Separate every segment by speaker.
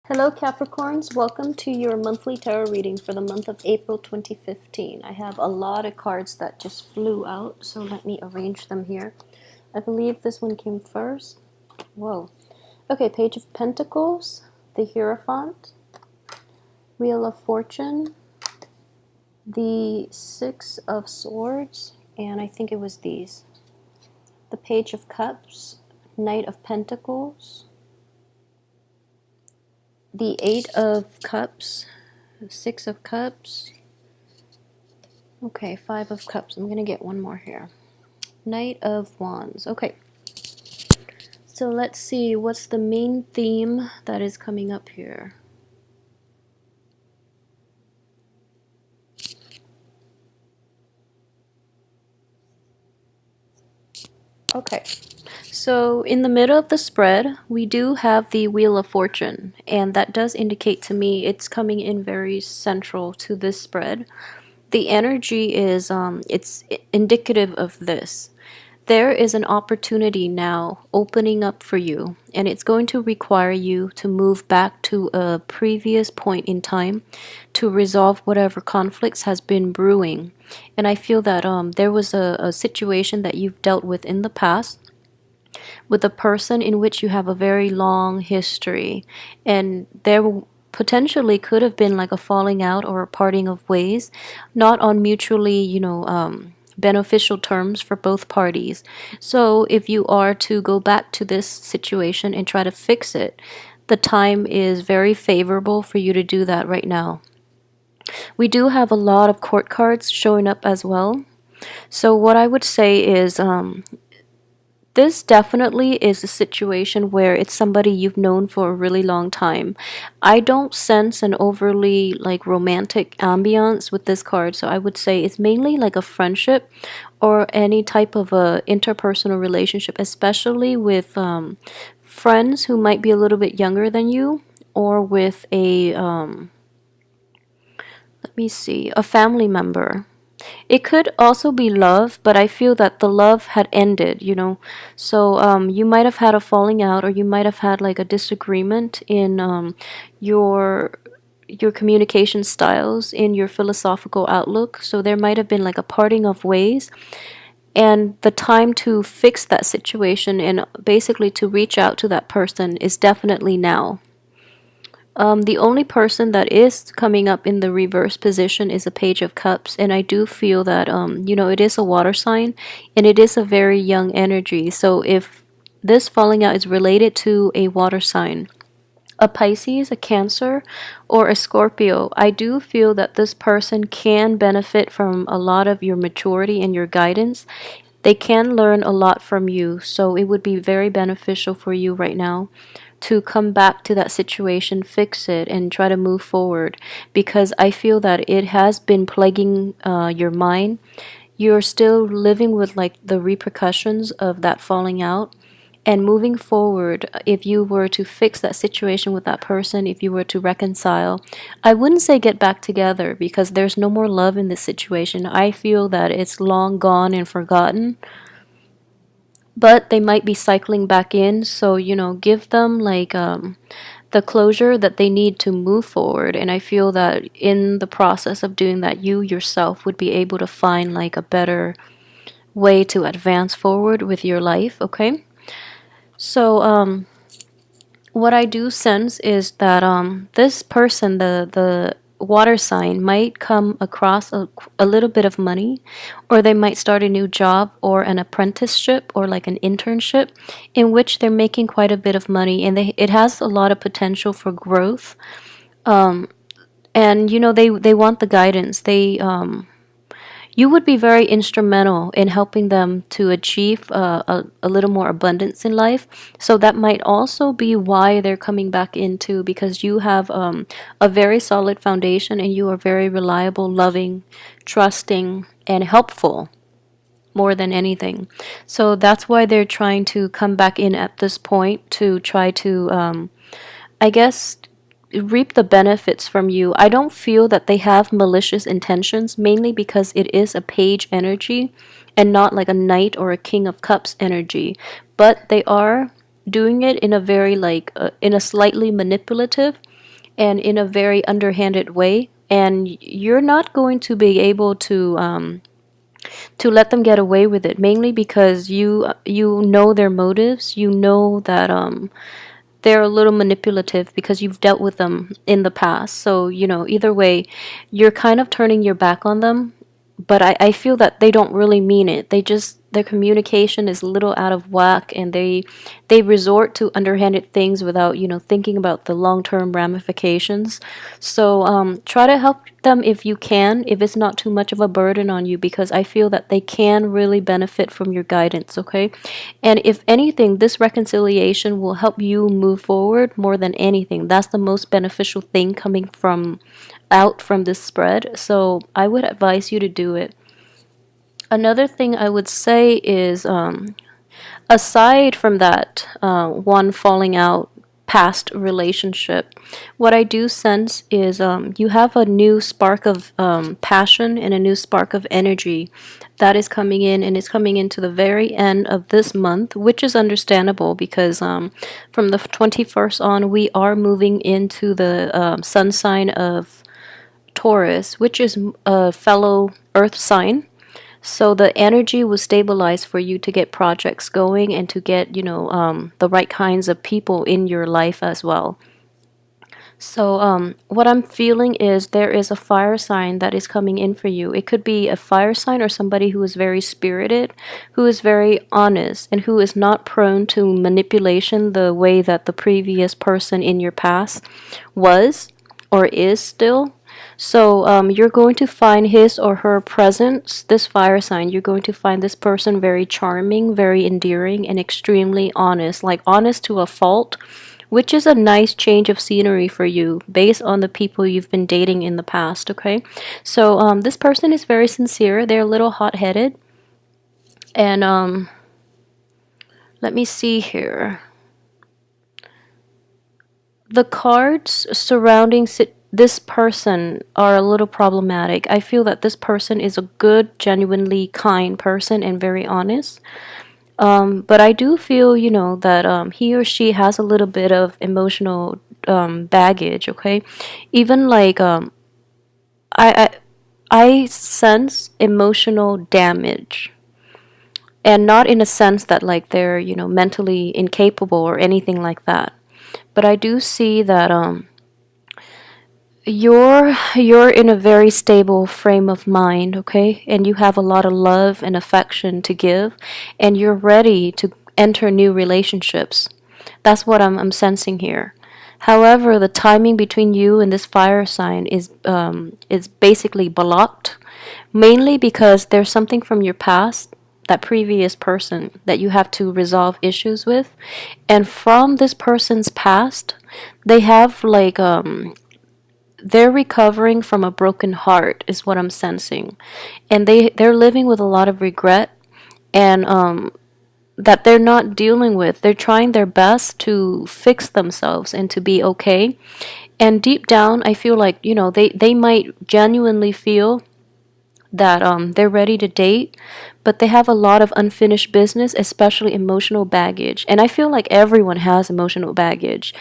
Speaker 1: Hello Capricorns, welcome to your monthly tarot reading for the month of April 2015. I have a lot of cards that just flew out, so let me arrange them here. I believe this one came first. Whoa. Okay, Page of Pentacles, the Hierophant, Wheel of Fortune, the Six of Swords, and I think it was these. The Page of Cups, Knight of Pentacles, the Eight of Cups, Six of Cups. Okay, Five of Cups. I'm going to get one more here. Knight of Wands. Okay. So let's see what's the main theme that is coming up here. Okay. So in the middle of the spread, we do have the Wheel of Fortune, and that does indicate to me it's coming in very central to this spread. The energy is it's indicative of this. There is an opportunity now opening up for you, and it's going to require you to move back to a previous point in time to resolve whatever conflicts has been brewing. And I feel that there was a situation that you've dealt with in the past with a person in which you have a very long history, and there potentially could have been like a falling out or a parting of ways, not on mutually, beneficial terms for both parties. So if you are to go back to this situation and try to fix it, the time is very favorable for you to do that right now. We do have a lot of court cards showing up as well. So what I would say is this definitely is a situation where it's somebody you've known for a really long time. I don't sense an overly like romantic ambiance with this card, so I would say it's mainly like a friendship or any type of a interpersonal relationship, especially with friends who might be a little bit younger than you, or with a let me see, a family member. It could also be love, but I feel that the love had ended. So you might have had a falling out, or you might have had like a disagreement in your your communication styles, in your philosophical outlook. So there might have been like a parting of ways, and the time to fix that situation and basically to reach out to that person is definitely now. The only person that is coming up in the reverse position is a Page of Cups, and I do feel that it is a water sign, and it is a very young energy. So if this falling out is related to a water sign, a Pisces, a Cancer, or a Scorpio, I do feel that this person can benefit from a lot of your maturity and your guidance. They can learn a lot from you, so it would be very beneficial for you right now to come back to that situation, fix it, and try to move forward, because I feel that it has been plaguing your mind. You're still living with like the repercussions of that falling out. And moving forward, if you were to fix that situation with that person, if you were to reconcile, I wouldn't say get back together, because there's no more love in this situation. I feel that it's long gone and forgotten, but they might be cycling back in. So give them like the closure that they need to move forward, and I feel that in the process of doing that, you yourself would be able to find like a better way to advance forward with your life. Okay, so what I do sense is that this person, the water sign, might come across a little bit of money, or they might start a new job or an apprenticeship or like an internship in which they're making quite a bit of money, and it has a lot of potential for growth. And they want the guidance. You would be very instrumental in helping them to achieve a little more abundance in life. So that might also be why they're coming back into, because you have a very solid foundation, and you are very reliable, loving, trusting, and helpful more than anything. So that's why they're trying to come back in at this point to try to, I guess, reap the benefits from you. I don't feel that they have malicious intentions, mainly because it is a page energy and not like a knight or a king of cups energy. But they are doing it in a very in a slightly manipulative and in a very underhanded way. And you're not going to be able to let them get away with it, mainly because you know their motives. You know that they're a little manipulative because you've dealt with them in the past. So, either way, you're kind of turning your back on them. But I feel that they don't really mean it. Their communication is a little out of whack, and they resort to underhanded things without, thinking about the long-term ramifications. So try to help them if you can, if it's not too much of a burden on you, because I feel that they can really benefit from your guidance, okay? And if anything, this reconciliation will help you move forward more than anything. That's the most beneficial thing coming from this spread. So I would advise you to do it. Another thing I would say is, aside from that one falling out past relationship, what I do sense is you have a new spark of passion and a new spark of energy that is coming in, and it's coming into the very end of this month, which is understandable because from the 21st on, we are moving into the sun sign of Taurus, which is a fellow earth sign. So the energy will stabilize for you to get projects going and to get, the right kinds of people in your life as well. So, what I'm feeling is there is a fire sign that is coming in for you. It could be a fire sign or somebody who is very spirited, who is very honest, and who is not prone to manipulation the way that the previous person in your past was or is still. So, you're going to find his or her presence, this fire sign. You're going to find this person very charming, very endearing, and extremely honest, like honest to a fault, which is a nice change of scenery for you based on the people you've been dating in the past, okay? So, this person is very sincere. They're a little hot headed. And let me see here. The cards surrounding this person are a little problematic. I feel that this person is a good, genuinely kind person and very honest. But I do feel, that he or she has a little bit of emotional baggage. Okay, even like I, I sense emotional damage, and not in a sense that like they're mentally incapable or anything like that. But I do see that you're in a very stable frame of mind, okay? And you have a lot of love and affection to give, and you're ready to enter new relationships. That's what I'm sensing here. However, the timing between you and this fire sign is basically blocked, mainly because there's something from your past, that previous person that you have to resolve issues with, and from this person's past, they have like they're recovering from a broken heart is what I'm sensing, and they're living with a lot of regret, and that they're not dealing with. They're trying their best to fix themselves and to be okay, and deep down I feel like they might genuinely feel that they're ready to date, but they have a lot of unfinished business, especially emotional baggage. And I feel like everyone has emotional baggage.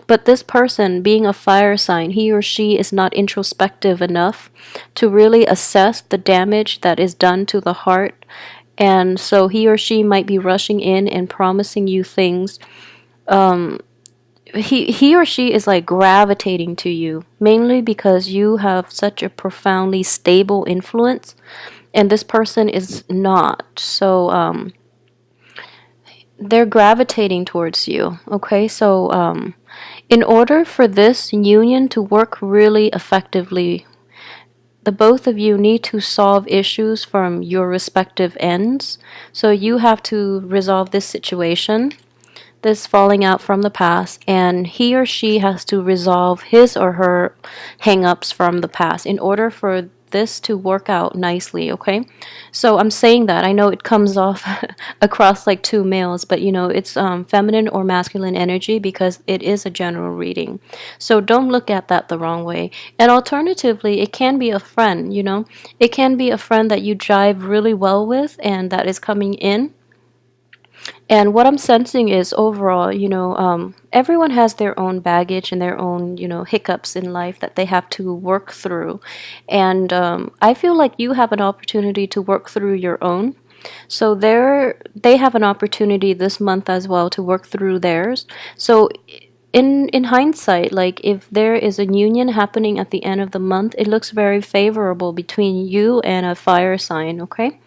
Speaker 1: But this person, being a fire sign, he or she is not introspective enough to really assess the damage that is done to the heart. And so he or she might be rushing in and promising you things. He or she is like gravitating to you mainly because you have such a profoundly stable influence, and this person is not. So they're gravitating towards you. Okay, so in order for this union to work really effectively, the both of you need to solve issues from your respective ends. So you have to resolve this situation, this falling out from the past, and he or she has to resolve his or her hang-ups from the past in order for this to work out nicely, okay? So I'm saying that. I know it comes off across like two males, but it's feminine or masculine energy because it is a general reading. So don't look at that the wrong way. And alternatively, it can be a friend, It can be a friend that you jive really well with and that is coming in. And what I'm sensing is overall, everyone has their own baggage and their own, hiccups in life that they have to work through. And I feel like you have an opportunity to work through your own. So they have an opportunity this month as well to work through theirs. So in hindsight, like if there is a union happening at the end of the month, it looks very favorable between you and a fire sign, okay?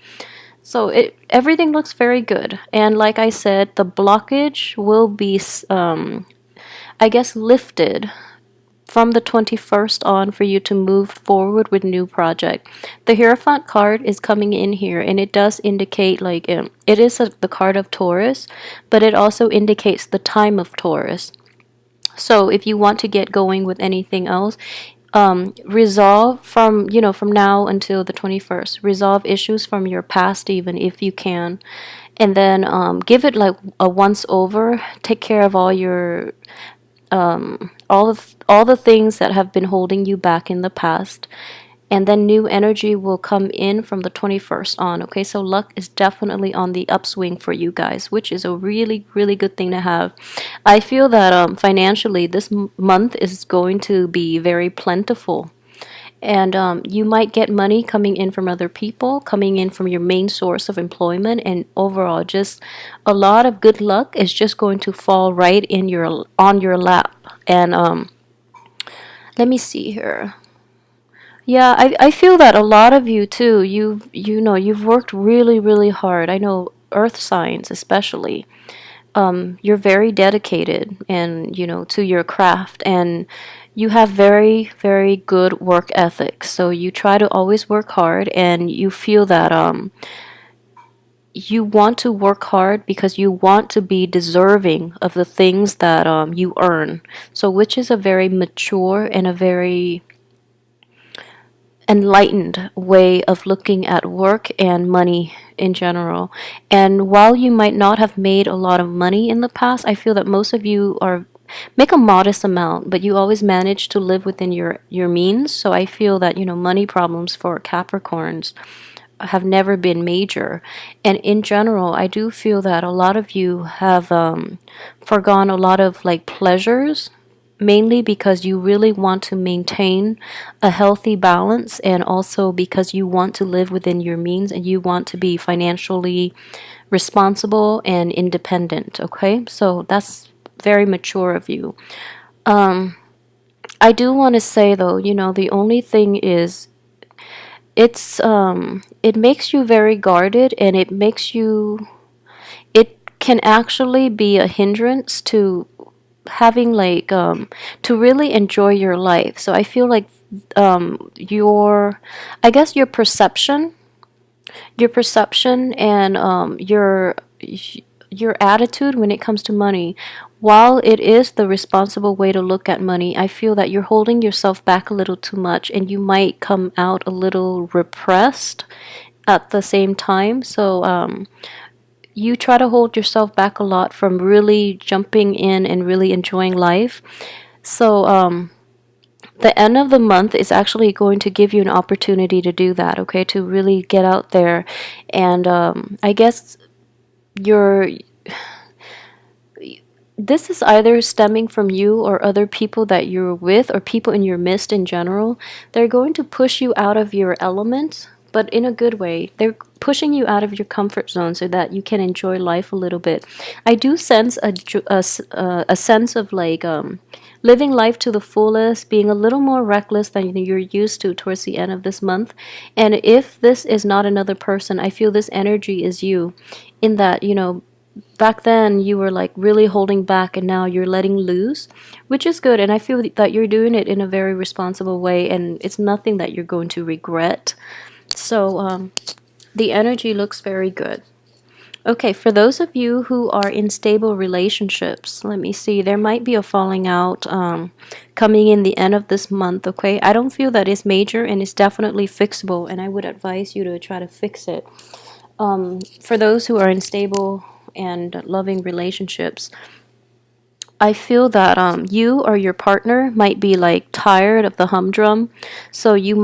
Speaker 1: So everything looks very good. And like I said, the blockage will be I guess lifted from the 21st on for you to move forward with new project. The Hierophant card is coming in here and it does indicate like it is the card of Taurus, but it also indicates the time of Taurus. So if you want to get going with anything else, resolve from now until the 21st, resolve issues from your past even if you can, and then give it like a once over, take care of all the things that have been holding you back in the past, and then new energy will come in from the 21st on. Okay, so luck is definitely on the upswing for you guys, which is a really really good thing to have. I feel that financially this month is going to be very plentiful, and you might get money coming in from other people, coming in from your main source of employment, and overall just a lot of good luck is just going to fall right in your on your lap. And let me see here. Yeah, I feel that a lot of you too. You've worked really really hard. I know earth signs especially. You're very dedicated and to your craft, and you have very very good work ethics. So you try to always work hard, and you feel that you want to work hard because you want to be deserving of the things that you earn. So which is a very mature and a very enlightened way of looking at work and money in general. And while you might not have made a lot of money in the past, I feel that most of you are make a modest amount, but you always manage to live within your means. So I feel that, money problems for Capricorns have never been major. And in general, I do feel that a lot of you have forgone a lot of like pleasures, mainly because you really want to maintain a healthy balance, and also because you want to live within your means and you want to be financially responsible and independent. Okay, so that's very mature of you. I do want to say though, the only thing is it makes you very guarded, and it can actually be a hindrance to having like to really enjoy your life. So I feel like your I guess your perception and your attitude when it comes to money, while it is the responsible way to look at money, I feel that you're holding yourself back a little too much, and you might come out a little repressed at the same time. So you try to hold yourself back a lot from really jumping in and really enjoying life. So the end of the month is actually going to give you an opportunity to do that, okay? To really get out there. And I guess you're this is either stemming from you or other people that you're with, or people in your midst in general. They're going to push you out of your element, but in a good way. They're pushing you out of your comfort zone so that you can enjoy life a little bit. I do sense a sense of like living life to the fullest, being a little more reckless than you're used to towards the end of this month. And if this is not another person, I feel this energy is you, in that, back then you were like really holding back, and now you're letting loose, which is good. And I feel that you're doing it in a very responsible way, and it's nothing that you're going to regret. So the energy looks very good. Okay, for those of you who are in stable relationships, let me see, there might be a falling out coming in the end of this month, okay? I don't feel that it's major, and it's definitely fixable, and I would advise you to try to fix it. For those who are in stable and loving relationships, I feel that you or your partner might be like tired of the humdrum. So you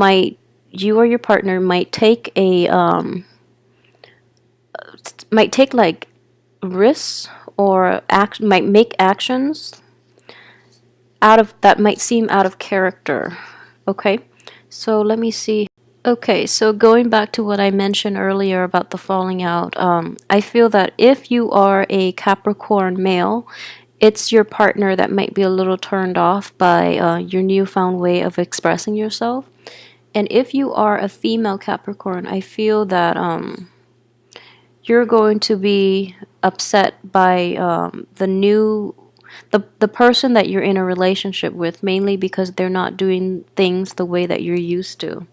Speaker 1: or your partner might take like risks or might make actions out of that might seem out of character. Okay, so let me see. Okay, so going back to what I mentioned earlier about the falling out, I feel that if you are a Capricorn male, it's your partner that might be a little turned off by your newfound way of expressing yourself. And if you are a female Capricorn, I feel that you're going to be upset by the person that you're in a relationship with, mainly because they're not doing things the way that you're used to.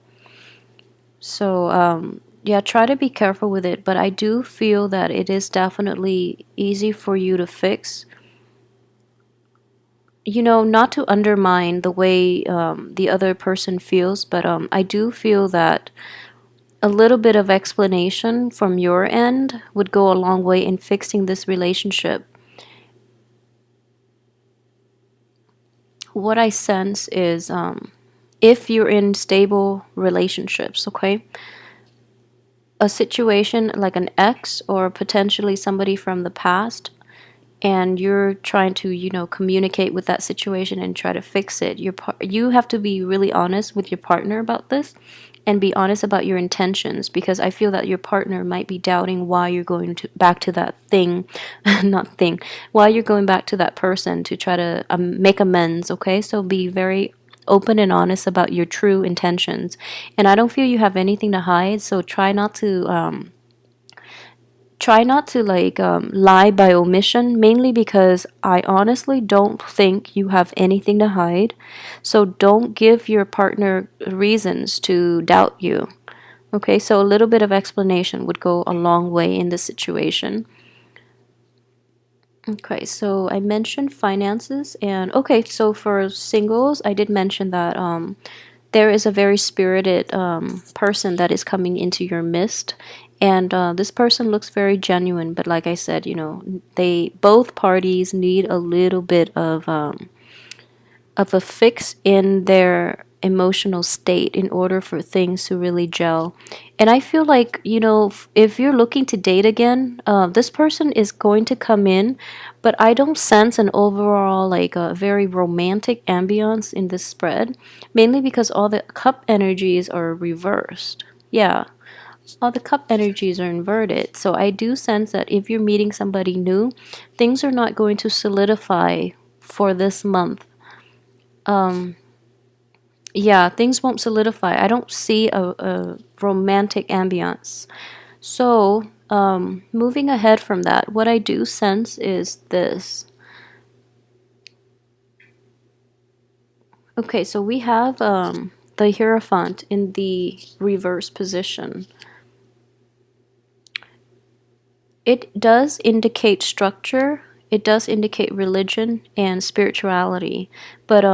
Speaker 1: So, yeah, try to be careful with it, but I do feel that it is definitely easy for you to fix. Not to undermine the way the other person feels, but I do feel that a little bit of explanation from your end would go a long way in fixing this relationship. What I sense is if you're in stable relationships, okay, a situation like an ex or potentially somebody from the past, and you're trying to communicate with that situation and try to fix it, you have to be really honest with your partner about this and be honest about your intentions, because I feel that your partner might be doubting why you're going back to that thing not thing why you're going back to that person to try to make amends. Okay, so be very open and honest about your true intentions, and I don't feel you have anything to hide, so try not to like lie by omission, mainly because I honestly don't think you have anything to hide. So don't give your partner reasons to doubt you. Okay, so a little bit of explanation would go a long way in this situation. Okay, so I mentioned finances, and okay, so for singles, I did mention that there is a very spirited person that is coming into your midst, and this person looks very genuine. But like I said, they both parties need a little bit of a fix in their emotional state in order for things to really gel. And I feel like, if you're looking to date again, this person is going to come in, but I don't sense an overall, like, a very romantic ambiance in this spread, mainly because all the cup energies are reversed. Yeah, all the cup energies are inverted. So I do sense that if you're meeting somebody new, things are not going to solidify for this month. Yeah, things won't solidify. I don't see a romantic ambiance. So, moving ahead from that, what I do sense is this. Okay, so we have the Hierophant in the reverse position. It does indicate structure, it does indicate religion and spirituality, but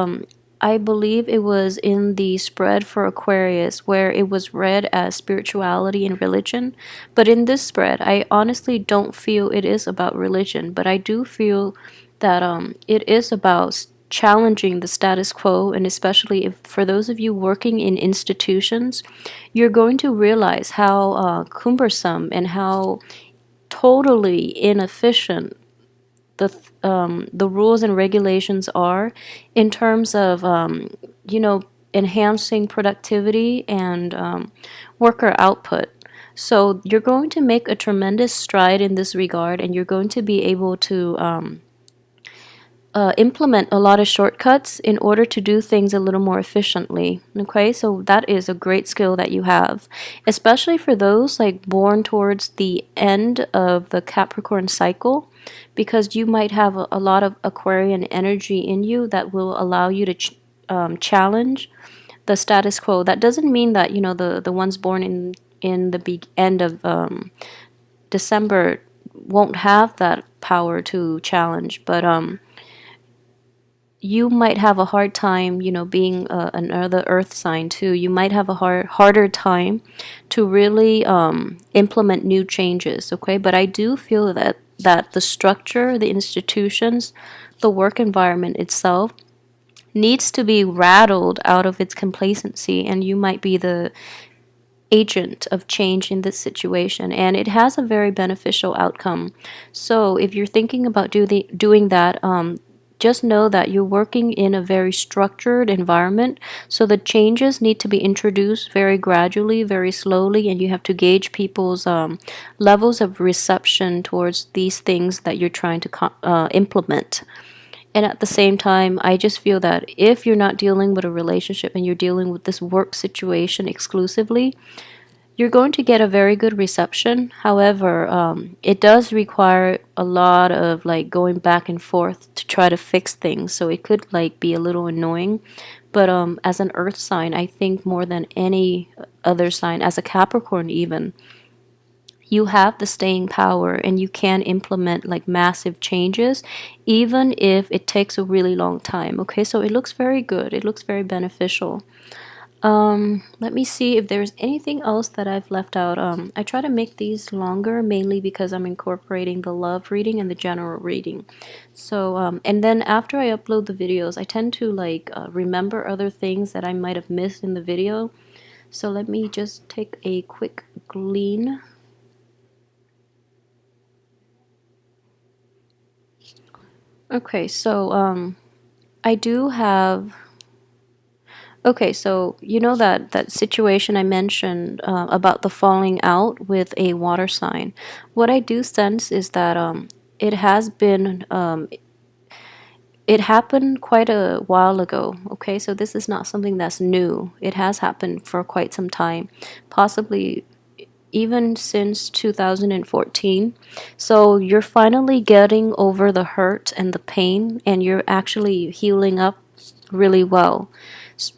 Speaker 1: I believe it was in the spread for Aquarius where it was read as spirituality and religion. But in this spread, I honestly don't feel it is about religion, but I do feel that it is about challenging the status quo, and especially if for those of you working in institutions, you're going to realize how cumbersome and how totally inefficient the rules and regulations are in terms of you know enhancing productivity and worker output. So you're going to make a tremendous stride in this regard, and you're going to be able to implement a lot of shortcuts in order to do things a little more efficiently. Okay, so that is a great skill that you have, especially for those like born towards the end of the Capricorn cycle, because you might have a lot of Aquarian energy in you that will allow you to challenge the status quo. That doesn't mean that the ones born in the end of December won't have that power to challenge, but you might have a hard time, being another earth sign too. You might have a harder time to really implement new changes, okay? But I do feel that the structure, the institutions, the work environment itself needs to be rattled out of its complacency, and you might be agent of change in this situation, and it has a very beneficial outcome. So if you're thinking about doing that, just know that you're working in a very structured environment. So the changes need to be introduced very gradually, very slowly, and you have to gauge people's levels of reception towards these things that you're trying to implement. And at the same time, I just feel that if you're not dealing with a relationship and you're dealing with this work situation exclusively, you're going to get a very good reception. However, it does require a lot of like going back and forth to try to fix things. So it could like be a little annoying. But as an earth sign, I think more than any other sign, as a Capricorn even, you have the staying power and you can implement like massive changes even if it takes a really long time. Okay, so it looks very good. It looks very beneficial. Let me see if there's anything else that I've left out. I try to make these longer mainly because I'm incorporating the love reading and the general reading. So, and then after I upload the videos, I tend to like remember other things that I might have missed in the video. So let me just take a quick glean. Okay, so I do have. Okay, so you know that situation I mentioned about the falling out with a water sign. What I do sense is that it has been it happened quite a while ago. Okay, so this is not something that's new. It has happened for quite some time, possibly even since 2014. So you're finally getting over the hurt and the pain, and you're actually healing up really well.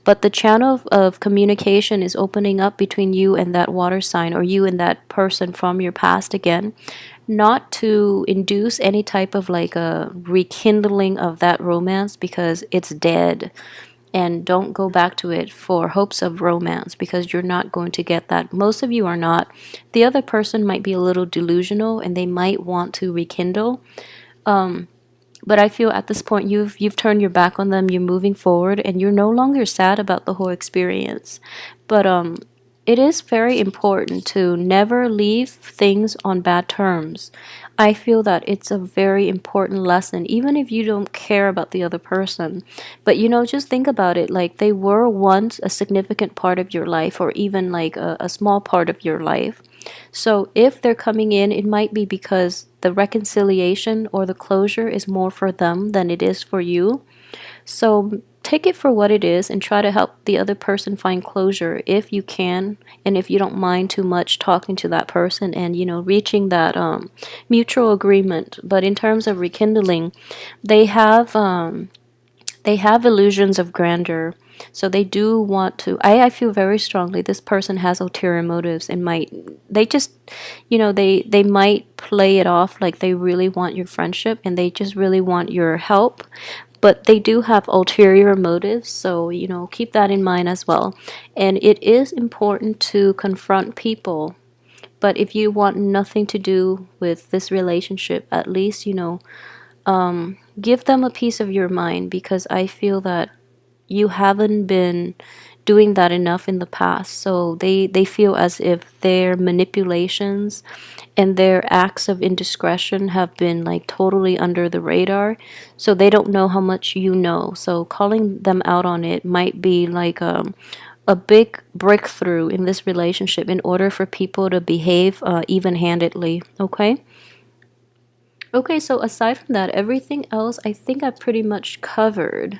Speaker 1: But the channel of communication is opening up between you and that water sign, or you and that person from your past again, not to induce any type of like a rekindling of that romance because it's dead. And don't go back to it for hopes of romance because you're not going to get that. Most of you are not. The other person might be a little delusional and they might want to rekindle. But I feel at this point you've turned your back on them, you're moving forward, and you're no longer sad about the whole experience. But it is very important to never leave things on bad terms. I feel that it's a very important lesson, even if you don't care about the other person. But just think about it like they were once a significant part of your life, or even like a small part of your life. So if they're coming in, it might be because the reconciliation or the closure is more for them than it is for you. So take it for what it is and try to help the other person find closure if you can, and if you don't mind too much talking to that person and reaching that mutual agreement. But in terms of rekindling, they have illusions of grandeur. So they do want to. I feel very strongly this person has ulterior motives and might. They just, they might play it off like they really want your friendship and they just really want your help. But they do have ulterior motives, so keep that in mind as well. And it is important to confront people. But if you want nothing to do with this relationship, at least give them a piece of your mind, because I feel that you haven't been doing that enough in the past. So they feel as if their manipulations and their acts of indiscretion have been like totally under the radar. So they don't know how much you know. So calling them out on it might be like a big breakthrough in this relationship in order for people to behave even-handedly. Okay? Okay, so aside from that, everything else I think I pretty much covered.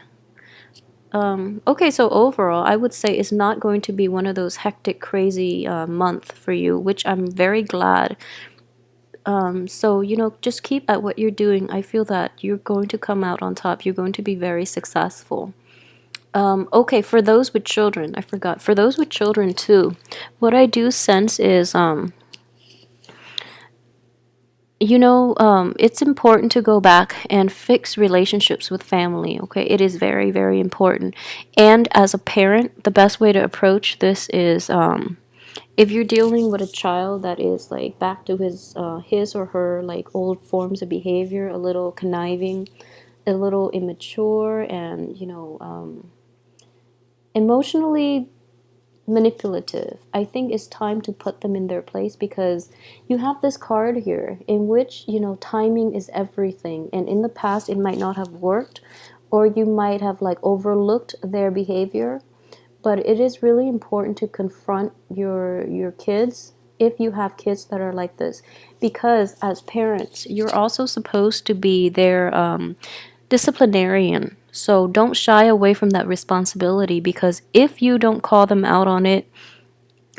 Speaker 1: Okay, so overall, I would say it's not going to be one of those hectic, crazy month for you, which I'm very glad. So, just keep at what you're doing. I feel that you're going to come out on top. You're going to be very successful. Okay, for those with children, I forgot. For those with children too, what I do sense is it's important to go back and fix relationships with family, okay? It is very, very important. And as a parent, the best way to approach this is if you're dealing with a child that is like back to his or her like old forms of behavior, a little conniving, a little immature, and emotionally manipulative. I think it's time to put them in their place, because you have this card here in which, timing is everything. And in the past, it might not have worked, or you might have like overlooked their behavior. But it is really important to confront your kids, if you have kids that are like this, because as parents, you're also supposed to be their disciplinarian. So don't shy away from that responsibility, because if you don't call them out on it,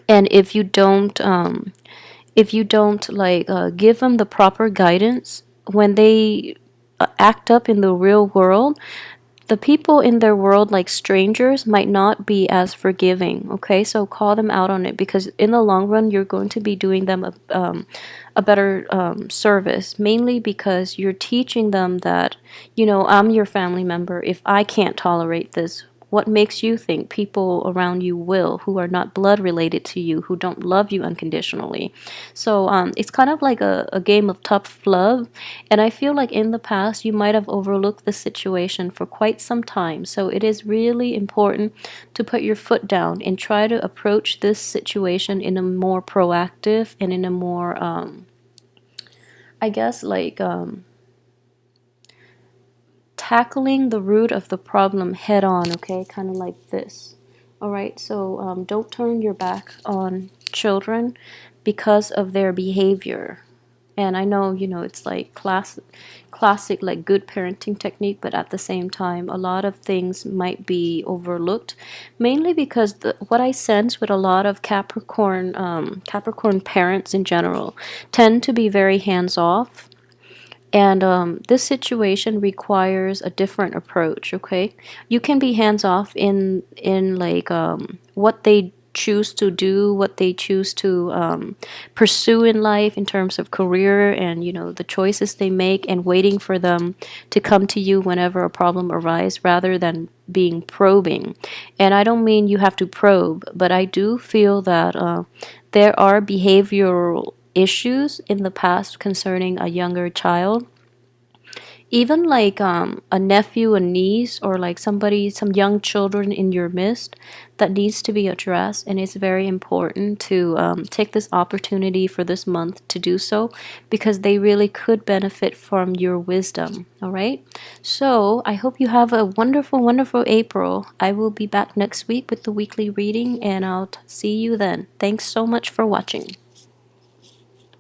Speaker 1: and if you don't like give them the proper guidance when they act up in the real world, the people in their world, like strangers, might not be as forgiving. Okay, so call them out on it, because in the long run, you're going to be doing them a better service, mainly because you're teaching them that, I'm your family member. If I can't tolerate this, what makes you think people around you will, who are not blood related to you, who don't love you unconditionally? So it's kind of like a game of tough love. And I feel like in the past, you might have overlooked the situation for quite some time. So it is really important to put your foot down and try to approach this situation in a more proactive and in a more, I guess, like tackling the root of the problem head on, okay? Kind of like this. All right, so don't turn your back on children because of their behavior. And I know, it's like classic, like good parenting technique, but at the same time, a lot of things might be overlooked, mainly because what I sense with a lot of Capricorn parents in general tend to be very hands off, and this situation requires a different approach. Okay, you can be hands off in like what they choose to do, what they choose to pursue in life in terms of career, and the choices they make, and waiting for them to come to you whenever a problem arises, rather than being probing. And I don't mean you have to probe, but I do feel that there are behavioral issues in the past concerning a younger child, even like a nephew, a niece, or like somebody, some young children in your midst, that needs to be addressed. And it's very important to take this opportunity for this month to do so, because they really could benefit from your wisdom. All right, so I hope you have a wonderful, wonderful April. I will be back next week with the weekly reading, and I'll see you then. Thanks so much for watching.